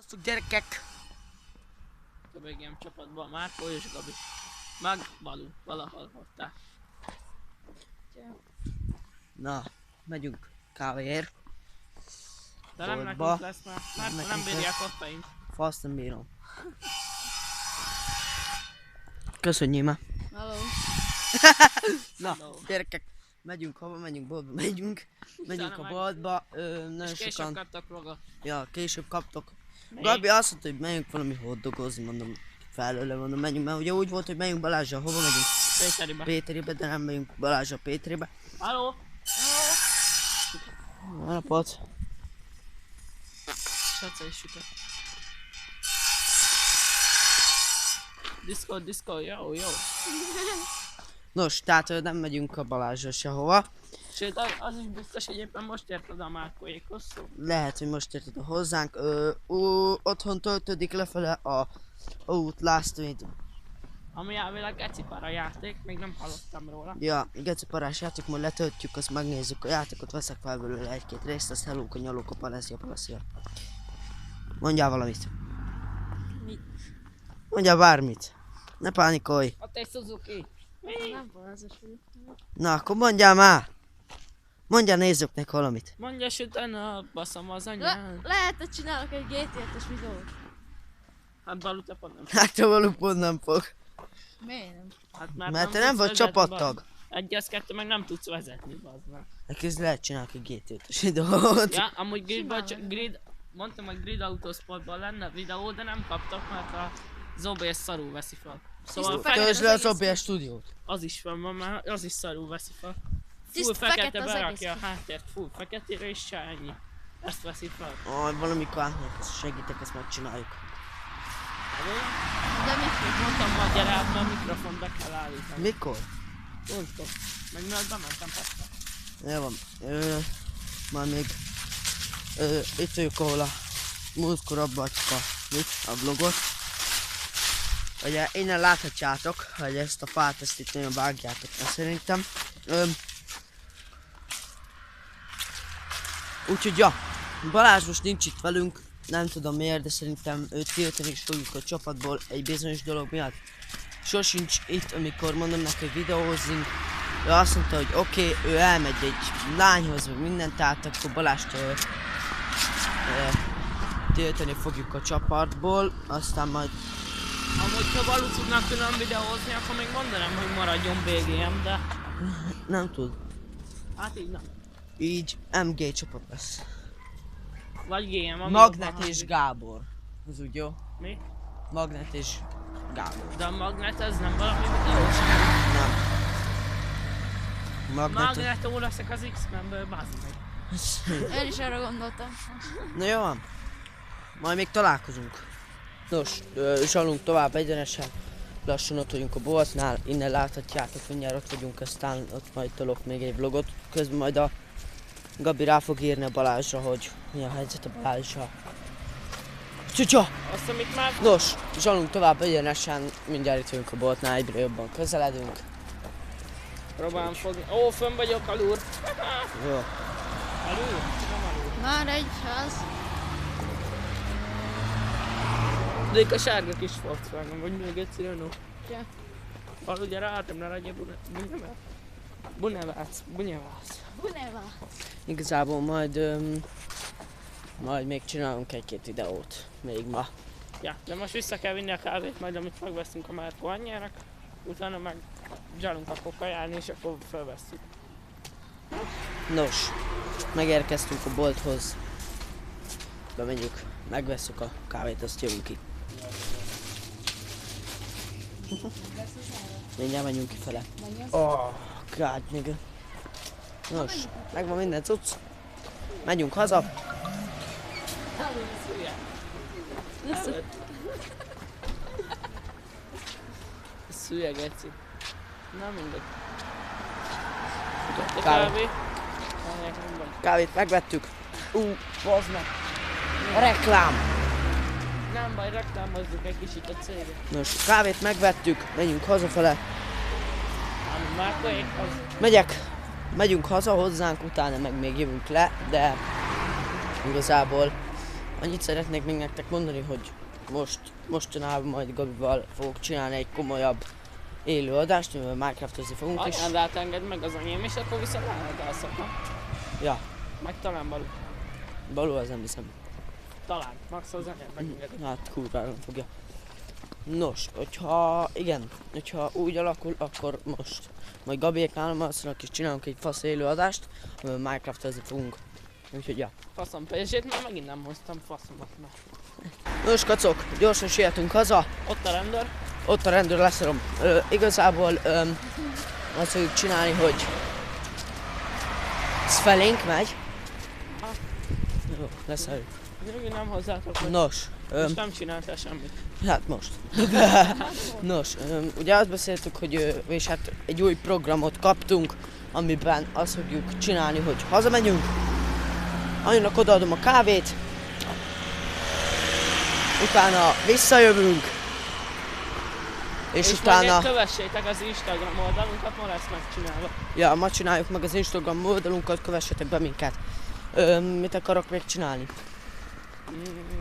Sziasztok gyerekek! Többégem csapatban Márkó és Gabi. Meg Balú, valahol hottál. Na, megyünk kávéért. De nem Boltba. nekünk lesz már. Márkó nem nekünk bírja a lesz. koffeint. Fasz nem bírom. Köszönjél már. Hello. Na, Hello. gyerekek, megyünk hova, megyünk boltba, megyünk a meg- boltba. Nagyon És később sokan, kaptak vlogot. ja, később kaptok. Mi? Gabi azt mondta, hogy menjünk valami hotdogozni, mondom, felőle mondom, menjünk, mert ugye úgy volt, hogy menjünk Balázsra, hova megyünk? Péteribe. Péteribe, de nem megyünk Balázsra Péteribe. Halló? Jó napot! Saca és sütött. Diszkó, jó. Nos, tehát nem megyünk a Balázsra sehova. Sőt, az is biztos, hogy éppen most ért oda a Márkóékhoz szó. Lehet, hogy most érted hozzánk. Otthon töltődik lefele a Outlast, Ami elvileg ecipara játék, még nem hallottam róla. ja, geciparás játék, majd letöltjük, azt megnézzük a játékot, veszek fel belőle egy-két részt, azt helóka, nyalóka, paleszia. Mondjál valamit. Mit? Mondjál bármit. Ne pánikolj. A te Suzuki. Nem balázos vagyok. Na, akkor mondjál már. Mondjál nézzüknek valamit. Mondja sütön a baszom az anyján. Lehet, hogy csinálok egy GT-es videót. Hát Balú te pont nem. Hát te valóban nem fog. Miért nem? Hát Mert te nem tudsz vagy vezetni, csapattag. bazd. Egy az kettő meg nem tudsz vezetni, bazd meg. Neked lehet csinálni egy GT-t videót. Ja, amúgy Simán. mondtam, hogy Grid Autosportban lenne videó, de nem kaptak, mert az OBS szarul veszi fel. Szóval Tiszta fekete Töltsd le az egész OBS stúdiót. az is van ma már, az is szarul veszi fel. Tiszta Full fekete fekete az berakja a egész. háttért, full feketére és se ennyi. Ezt veszi fel. Valamikor átmegyek, ezt segítek, ezt megcsináljuk. De mit? Mondtam ma, gyere át, mert a mikrofon be kell állítani. Mikor? Mondtam. Meg mielőtt bementem persze. Jó van. Már még itt vagyok, ahol a múltkor abba hagytuk a vlogot. Ugye innen láthatjátok, hogy ezt a fát, ezt itt nagyon vágjátok, mert szerintem. Úgyhogy ja, Balázs most nincs itt velünk, nem tudom miért, de szerintem őt tiltani is fogjuk a csapatból egy bizonyos dolog miatt. Sosincs itt, amikor mondom neki, hogy videózzunk. Ő azt mondta, hogy oké, ő elmegy egy lányhoz, meg mindent, tehát akkor Balást tiltani fogjuk a csapatból, aztán majd Amúgy ha Balú tudnak külön videózni, akkor még mondanám, hogy maradjon BGM, de nem tud. hát így nem. Így MG csapat lesz. Vagy GM, ami Magnet jobban és hangzik. Gábor. Az úgy jó? Mi? Magnet és Gábor. De a magnet ez nem valami videós? Nem. Magnet. Magneto leszek az X-Menből, bazd meg. Én is arra gondoltam. Na jó van. Majd még találkozunk. Nos, zsalunk tovább egyenesen. Lassan ott vagyunk a boltnál, innen láthatjátok, mindjárt ott vagyunk, aztán ott majd tolok még egy vlogot. Közben majd a Gabi rá fog írni a Balázsra, hogy mi a helyzet a Balázsra. Csicsa! Azt, amit már... Nos, zsalunk tovább egyenesen, mindjárt itt vagyunk a boltnál, egyre jobban közeledünk. Próbálom fogni. Ó, fönn vagyok alul. Jó. Alul? Nem alul. Már egy ház. De itt a sárga kis Volkswagen, vagy még egy Cyrano. Ja. Balú, gyere átem, ne legyél Bunevác. Buneva. Igazából majd még csinálunk egy-két videót, még ma. Ja, de most vissza kell vinni a kávét, majd amit megveszünk a Márkó anyjának. Utána meg zsalunk akkor kajálni, és akkor felvesszük. Nos, megérkeztünk a bolthoz. Bemegyünk, megvesszük a kávét, azt jövünk ki. Mindjárt menjünk kifele. Oh, god nigga. Nos, megvan minden cucc. Megyünk haza. Szülye, geci. Na mindegy. A Kávé. kávé. Várják, nem vagy. Kávét megvettük. Bazd meg. Reklám. Nem baj, reklámozzuk egy kicsit a céget. Nos, kávét megvettük, megyünk hazafele. Ami Márkóék az... Megyünk haza hozzánk, utána meg még jövünk le, de igazából Annyit szeretnék még nektek mondani, hogy mostanában majd Gabival fogok csinálni egy komolyabb élőadást, mivel Minecraftozni fogunk, és Anyádát engedd meg az enyém, és akkor viszont elhagyászok, ha? ja, Meg talán Balú. Balú az nem hiszem. Talán. Max az enyém megengedi. Hát kurvára nem fogja. Nos, hogyha úgy alakul, akkor most majd Gabiék nálam alszanak és csinálunk egy fasz élőadást, amivel Minecraftozni fogunk. Úgyhogy ja. Faszom pénzsét, mert megint nem hoztam faszomat már. Nos kacok, gyorsan sietünk haza, Ott a rendőr. ott a rendőr leszarom. Igazából azt fogjuk csinálni, hogy ez felénk megy. Ha. Jó, leszálljuk. Még nem hozzátok, hogy Nos, most nem csináltál semmit. hát most. Nos, ugye azt beszéltük, hogy és hát egy új programot kaptunk, amiben azt fogjuk csinálni, hogy hazamegyünk, anyunak odaadom a kávét, utána visszajövünk, és utána, meg kövessétek az Instagram oldalunkat, ma lesz megcsinálva. ja, ma csináljuk meg az Instagram oldalunkat, kövessetek be minket. Mit akarok még csinálni?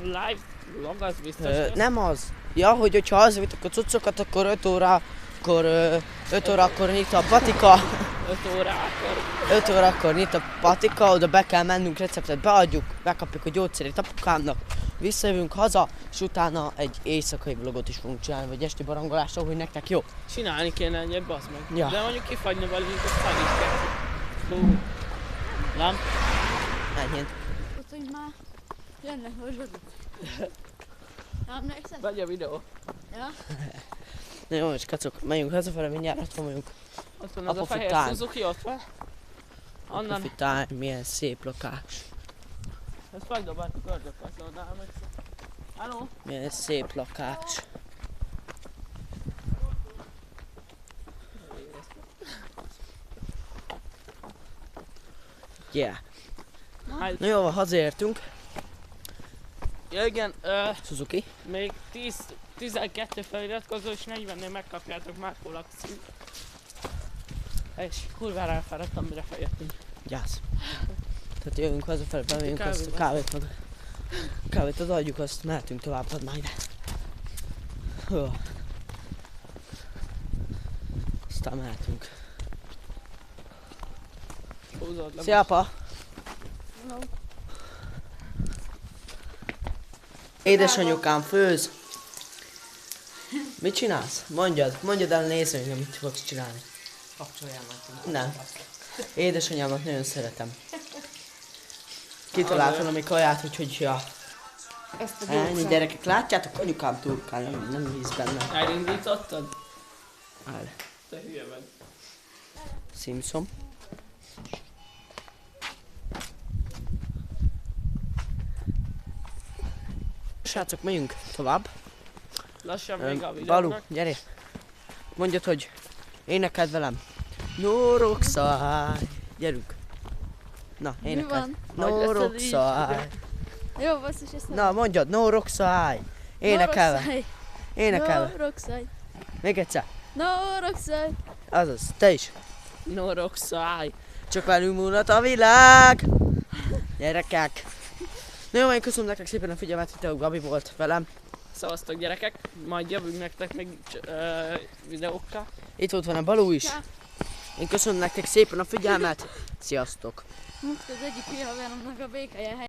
Live vlog az biztos. lesz. Nem az. Ja, hogyha hazavitek a cuccokat, akkor 5 órakor nyit a patika. 5 órakor. 5 órakor nyit a patika, oda be kell mennünk, receptet beadjuk, bekapjuk a gyógyszerét apukámnak, visszajövünk haza, és utána egy éjszakai vlogot is fogunk csinálni, vagy esti barangolásra, hogy nektek jó. Csinálni kéne egyet, bazd meg. Ja. De mondjuk kifagyna velünk, azt fel is kell. Hú. Nem? Ennyi. Ott, hogy már jönnek hozzatok. Nem emlékszel? Vagy a videó. Ja? Na jó, és kacok, menjünk hazafele, mindjárt ott vagyunk. Ott van az a Apafután. fehér Suzuki, ott van. Onnan. Profitál, milyen szép lakás. Ezt megdobáltuk ördögkatlónál, de emlékszem. Hello? Milyen szép lakás. Yeah. Hát, Na jó, hazaértünk. ja, igen, Suzuki. még 12 feliratkozó és 40-nél megkapjátok Márkó lakcímt. És kurvára elfáradtam, mire feljöttünk. Gyász. Tehát jövünk hazafele, bemegyünk Kávé azt a van. kávét meg. A kávét adjuk, azt mehetünk tovább, add már ide. Jó. Aztán mehetünk. Húzod le. Szia apa! No. Édesanyukám főz. Mit csinálsz? Mondjad el nézőnknek, mit fogsz csinálni. Kapcsoljál már. Nem. Édesanyámat nagyon szeretem. Kitaláltam valami kaját, úgyhogy ja. Ezt a Ennyi gyerekek, látjátok? Anyukám turkál, nem hisz benne. Elindítottad? Áll. Te hülye vagy. Simpson. Srácok, menjünk tovább. Lassan még a Balu, videónak. gyere. Mondjad, hogy énekeld velem. No roxaj. Gyerünk. Na, Mi énekeld. van? No Hogy ezt roxaj. Jó, basszus, ezt nem. Na, mondjad, no roxaj. Énekelve. Énekelve. No, Roxai. Még egyszer. No, Roxai. Azaz, te is. No roxai. Csak velünk múlhat a világ. Gyerekek. Na jó, én köszönöm nektek szépen a figyelmet, itt a Gabi volt velem. Szavaztok gyerekek, majd jövünk nektek még videókkal. Itt volt van a Balú is. Csá. Én köszönöm nektek szépen a figyelmet. Sziasztok. Most az egyik hülye haveromnak a békája